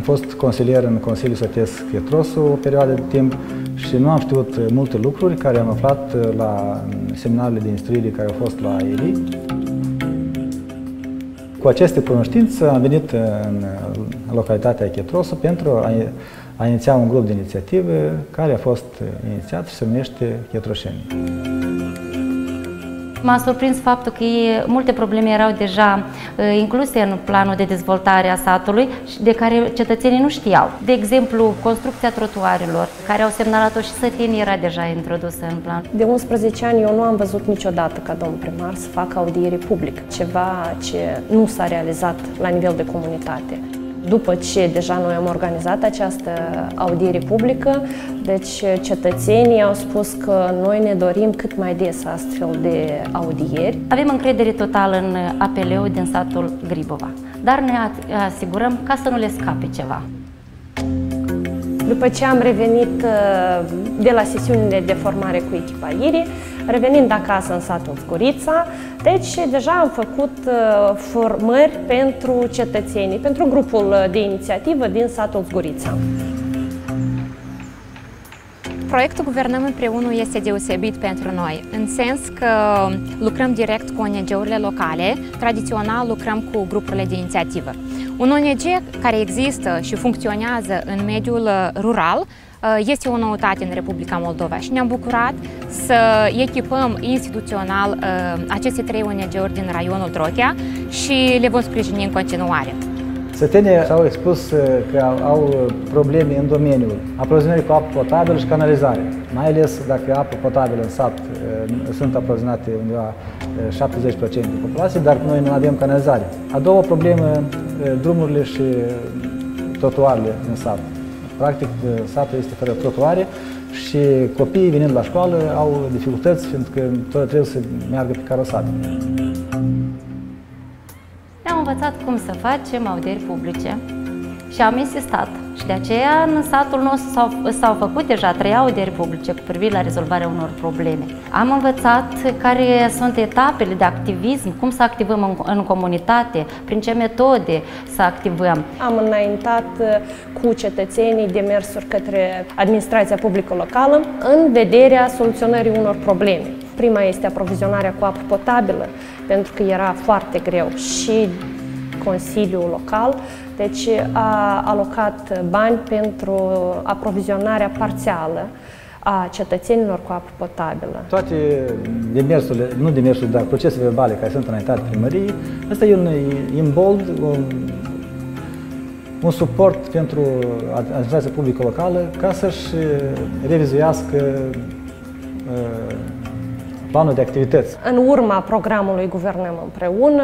Am fost consilier în Consiliul Sătesc Pietrosu o perioadă de timp și nu am știut multe lucruri care am aflat la seminarele de instruire care au fost la ERI. Cu aceste cunoștințe am venit în localitatea Pietrosu pentru a iniția un grup de inițiative care a fost inițiat și se numește Pietroșeni. M-a surprins faptul că multe probleme erau deja incluse în planul de dezvoltare a satului, de care cetățenii nu știau. De exemplu, construcția trotuarelor, care au semnalat-o și Sătenii era deja introdusă în plan. De 11 ani eu nu am văzut niciodată ca domn primar să facă audiere publică, ceva ce nu s-a realizat la nivel de comunitate. După ce deja noi am organizat această audiere publică, deci cetățenii au spus că noi ne dorim cât mai des astfel de audieri. Avem încredere totală în APL-ul din satul Gribova, dar ne asigurăm ca să nu le scape ceva. După ce am revenit de la sesiunile de formare cu echipa IRI, revenind acasă în satul Zgurița, deci deja am făcut formări pentru cetățenii, pentru grupul de inițiativă din satul Zgurița. Proiectul Guvernăm Împreună este deosebit pentru noi, în sens că lucrăm direct cu ONG-urile locale, tradițional lucrăm cu grupurile de inițiativă. Un ONG care există și funcționează în mediul rural este o noutate în Republica Moldova și ne-am bucurat să echipăm instituțional aceste 3 ONG-uri din raionul Trochea și le vom sprijini în continuare. Sătenii s-au expus că au probleme în domeniul aprovizionării cu apă potabilă și canalizare. Mai ales dacă apă potabilă în sat sunt aprovizionate undeva 70% din populație, dar noi nu avem canalizare. A doua problemă, drumurile și trotuarele în sat. Practic, satul este fără trotuare și copiii venind la școală au dificultăți, fiindcă tot trebuie să meargă pe carosat. Ne-am învățat cum să facem audieri publice și am insistat. Și de aceea în satul nostru s-au făcut deja 3 audieri publice cu privire la rezolvarea unor probleme. Am învățat care sunt etapele de activism, cum să activăm în comunitate, prin ce metode să activăm. Am înaintat cu cetățenii demersuri către administrația publică locală în vederea soluționării unor probleme. Prima este aprovizionarea cu apă potabilă, pentru că era foarte greu și Consiliul Local, deci a alocat bani pentru aprovizionarea parțială a cetățenilor cu apă potabilă. Toate demersurile, nu demersurile, dar procesele verbale care sunt înaintate primăriei, ăsta e un imbold, un suport pentru administrația publică locală ca să-și revizuiască planul de activități. În urma programului Guvernăm Împreună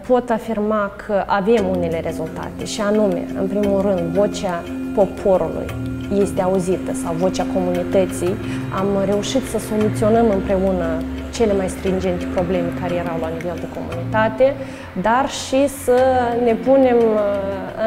pot afirma că avem unele rezultate și anume, în primul rând, vocea poporului este auzită sau vocea comunității. Am reușit să soluționăm împreună cele mai stringente probleme care erau la nivel de comunitate, dar și să ne punem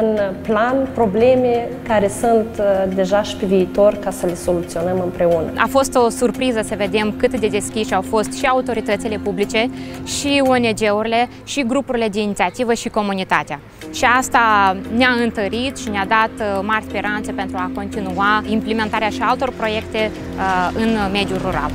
în plan probleme care sunt deja și pe viitor ca să le soluționăm împreună. A fost o surpriză să vedem cât de deschiși au fost și autoritățile publice, și ONG-urile, și grupurile de inițiativă și comunitatea. Și asta ne-a întărit și ne-a dat mari speranțe pentru a continua implementarea și altor proiecte în mediul rural.